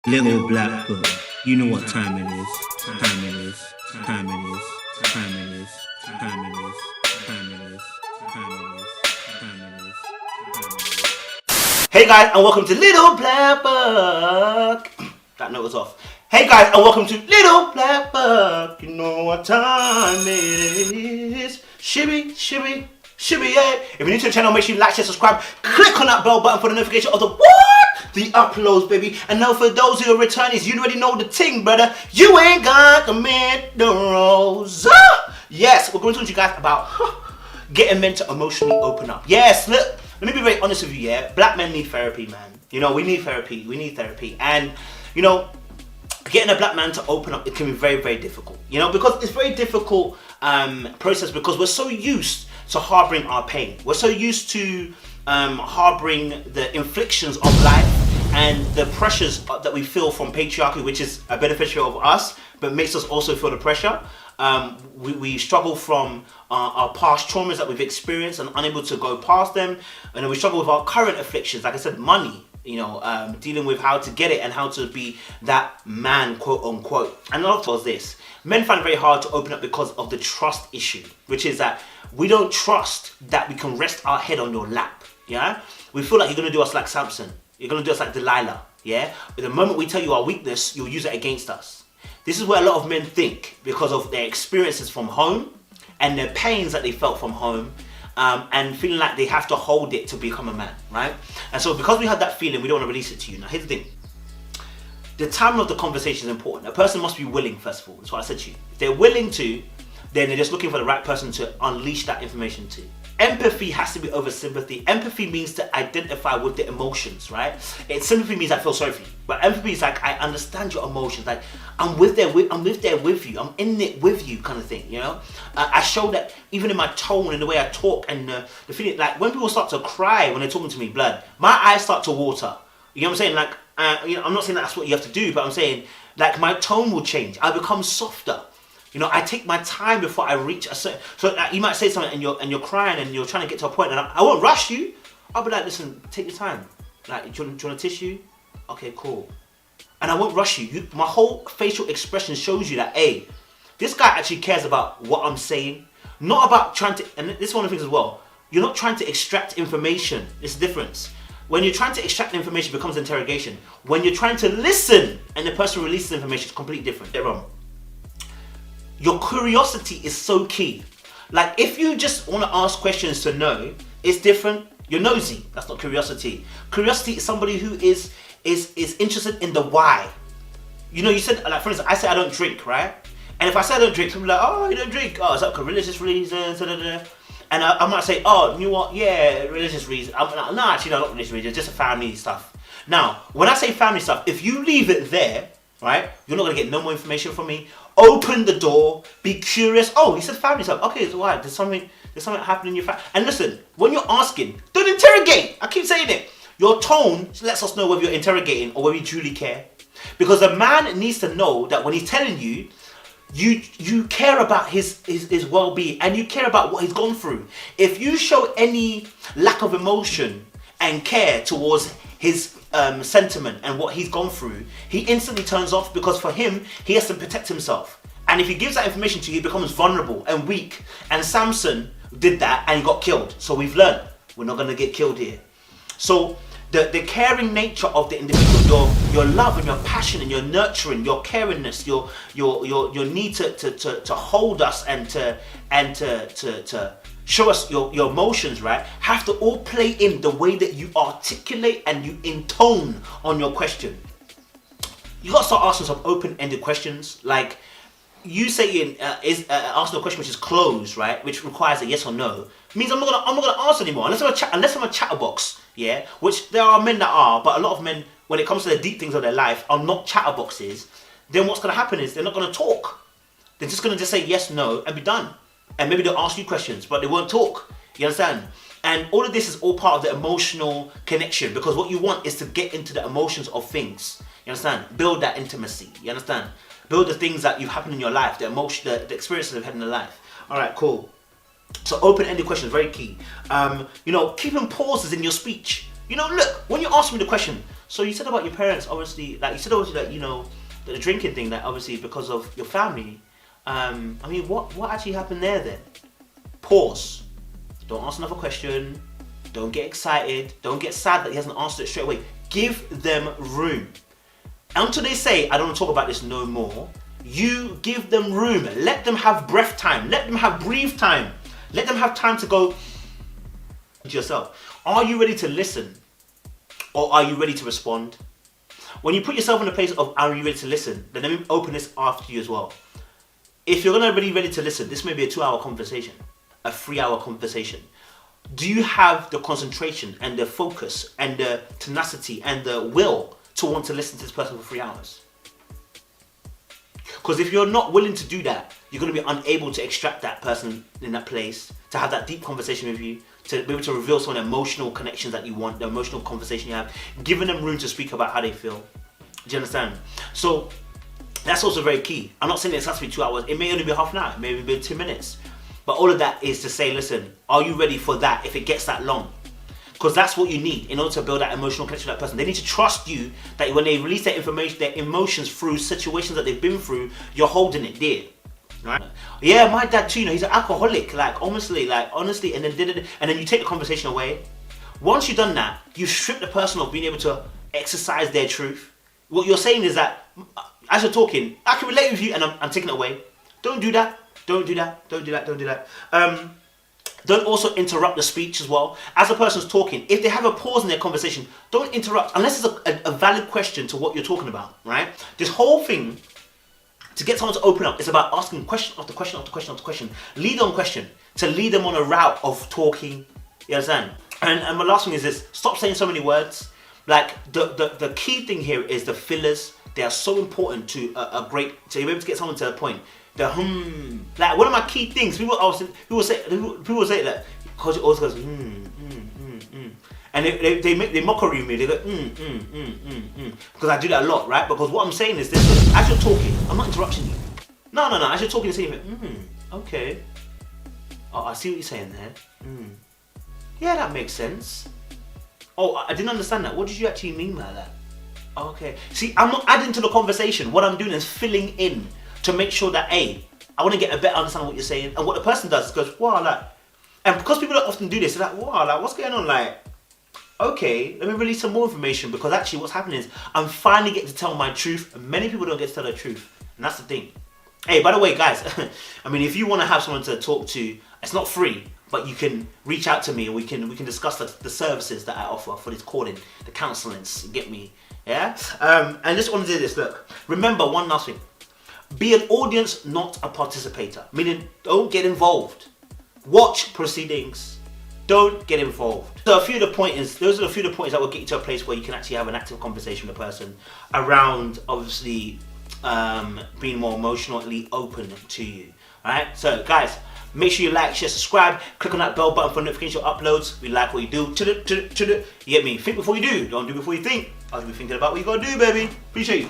Little black book, you know what time it is. Time it is. Time it is. Time it is. Time it is. Time it is. Time it is. Time it is. Hey guys, and welcome to Little Black Book. That note was off. Hey guys, and welcome to Little Black Book. You know what time it is. Shibby, shibby, shibby, yeah. If you're new to the channel, make sure you like, share, subscribe. Click on that bell button for the notification of the what? The uploads, baby. And now for those who are returnees, you already know the ting, brother. You ain't got to meet the rose. Yes, we're going to talk to you guys about getting men to emotionally open up. Yes, look, let me be very honest with you, yeah. Black men need therapy, man. You know, we need therapy. We need therapy. And, you know, getting a black man to open up, it can be very, very difficult. You know, because it's very difficult process because we're so used to harboring our pain. We're so used to harboring the inflictions of life and the pressures that we feel from patriarchy, which is a beneficiary of us, but makes us also feel the pressure. We struggle from our past traumas that we've experienced and unable to go past them. And then we struggle with our current afflictions, like I said, money, you know, dealing with how to get it and how to be that man, quote unquote. And a lot of this, men find it very hard to open up because of the trust issue, which is that we don't trust that we can rest our head on your lap, yeah? We feel like you're gonna do us like Samson. You're gonna do us like Delilah, yeah? But the moment we tell you our weakness, you'll use it against us. This is where a lot of men think because of their experiences from home and their pains that they felt from home, and feeling like they have to hold it to become a man, right? And so because we have that feeling, we don't want to release it to you. Now here's the thing. The timing of the conversation is important. A person must be willing, first of all. That's what I said to you. If they're willing to, then they're just looking for the right person to unleash that information to. Empathy has to be over sympathy. Empathy means to identify with the emotions, right? Sympathy means I feel sorry for you. But empathy is like, I understand your emotions. Like, I'm there with you. I'm in it with you kind of thing, you know? I show that even in my tone and the way I talk and the feeling, like when people start to cry when they're talking to me, blood, my eyes start to water. You know what I'm saying? Like, you know, I'm not saying that's what you have to do, but I'm saying, like, my tone will change. I become softer. You know, I take my time before I reach a certain... So you might say something and you're crying and you're trying to get to a point and I won't rush you. I'll be like, listen, take your time. Like, do you want a tissue? Okay, cool. And I won't rush you. My whole facial expression shows you that, hey, this guy actually cares about what I'm saying. Not about trying to... And this is one of the things as well. You're not trying to extract information. It's the difference. When you're trying to extract information, it becomes interrogation. When you're trying to listen and the person releases information, it's completely different. They're wrong. Your curiosity is so key. Like, if you just want to ask questions to know, it's different. You're nosy. That's not curiosity. Curiosity is somebody who is interested in the why. You know, you said, like, for instance, I say I don't drink, right? And if I say I don't drink, people are like, oh, you don't drink. Oh, is that for religious reasons? And I might say, oh, you know what? Yeah, religious reasons. I'm like, no, actually, no, not religious reasons. Just a family stuff. Now, when I say family stuff, if you leave it there, right, you're not going to get no more information from me. Open the door, be curious. Oh, he said family stuff. Okay, so why? There's something happening in your family. And listen, when you're asking, don't interrogate. I keep saying it. Your tone lets us know whether you're interrogating or whether you truly care. Because a man needs to know that when he's telling you, you care about his well-being and you care about what he's gone through. If you show any lack of emotion and care towards his sentiment and what he's gone through, he instantly turns off because for him, he has to protect himself. And if he gives that information to you, he becomes vulnerable and weak. And Samson did that and he got killed. So we've learned we're not going to get killed here. So the caring nature of the individual, your love and your passion and your nurturing, your caringness, your need to hold us and to show us your emotions, right, have to all play in the way that you articulate and you intone on your question. You got to start asking some open-ended questions. Like, you saying asking a question which is closed, right, which requires a yes or no, means I'm not gonna answer anymore unless I'm a chatterbox, yeah. Which there are men that are, but a lot of men, when it comes to the deep things of their life, are not chatterboxes. Then what's gonna happen is they're not gonna talk. They're just gonna say yes, no, and be done. And maybe they'll ask you questions, but they won't talk. You understand? And all of this is all part of the emotional connection because what you want is to get into the emotions of things. You understand? Build that intimacy. You understand? Build the things that you've happened in your life, the emotion, the experiences you've had in your life. All right, cool. So open-ended questions, very key. You know, keeping pauses in your speech. You know, look, when you ask me the question, So you said about your parents, obviously, like you said obviously that, you know, the drinking thing, that obviously because of your family. I mean, what actually happened there then? Pause. Don't ask another question. Don't get excited. Don't get sad that he hasn't answered it straight away. Give them room. Until they say, I don't want to talk about this no more, you give them room. Let them have breath time. Let them have breathe time. Let them have time to go to yourself. Are you ready to listen? Or are you ready to respond? When you put yourself in the place of are you ready to listen, then let me open this after you as well. If you're gonna be ready to listen, this may be a 2-hour conversation, a 3-hour conversation. Do you have the concentration and the focus and the tenacity and the will to want to listen to this person for 3 hours? Because if you're not willing to do that, you're going to be unable to extract that person in that place, to have that deep conversation with you, to be able to reveal some of the emotional connections that you want, the emotional conversation you have, giving them room to speak about how they feel. Do you understand? So that's also very key. I'm not saying it has to be 2 hours. It may only be half an hour, maybe be 2 minutes. But all of that is to say, listen, are you ready for that if it gets that long? Because that's what you need in order to build that emotional connection with that person. They need to trust you that when they release their information, their emotions through situations that they've been through, you're holding it dear. Right? Yeah, my dad too, you know, he's an alcoholic, honestly, and then you take the conversation away. Once you've done that, you strip the person of being able to exercise their truth. What you're saying is that, as you're talking, I can relate with you and I'm taking it away. Don't do that. Don't do that. Don't do that. Don't do that. Don't also interrupt the speech as well. As the person's talking, if they have a pause in their conversation, don't interrupt unless it's a valid question to what you're talking about, right? This whole thing, to get someone to open up, is about asking question after question after question after question. Lead on question, to lead them on a route of talking. You understand? And my last thing is this: stop saying so many words. Like the key thing here is the fillers. They are so important to to be able to get someone to a point. The like one of my key things. People say that because it always goes and they mockery me. They go because I do that a lot, right? Because what I'm saying is this: as you're talking, I'm not interrupting you. No. As you're talking, you're saying, okay. Oh, I see what you're saying there. Yeah, that makes sense. Oh, I didn't understand that. What did you actually mean by that? Okay. See, I'm not adding to the conversation. What I'm doing is filling in to make sure that, I want to get a better understanding of what you're saying. And what the person does is goes, wow, like, and because people don't often do this, they're like, wow, like, what's going on? Like, okay, let me release some more information, because actually what's happening is I'm finally getting to tell my truth, and many people don't get to tell their truth. And that's the thing. Hey, by the way, guys, I mean, if you want to have someone to talk to, it's not free, but you can reach out to me and we can discuss the services that I offer for this calling, the counselings, you get me? Yeah? And just want to do this, look, remember one last thing. Be an audience, not a participator. Meaning, don't get involved. Watch proceedings. Don't get involved. So those are a few of the pointers that will get you to a place where you can actually have an active conversation with a person around, obviously, being more emotionally open to you. Alright? So, guys, make sure you like, share, subscribe. Click on that bell button for notification of uploads. We like what you do. You get me? Think before you do. Don't do before you think. I'll be thinking about what you gotta do, baby. Appreciate you.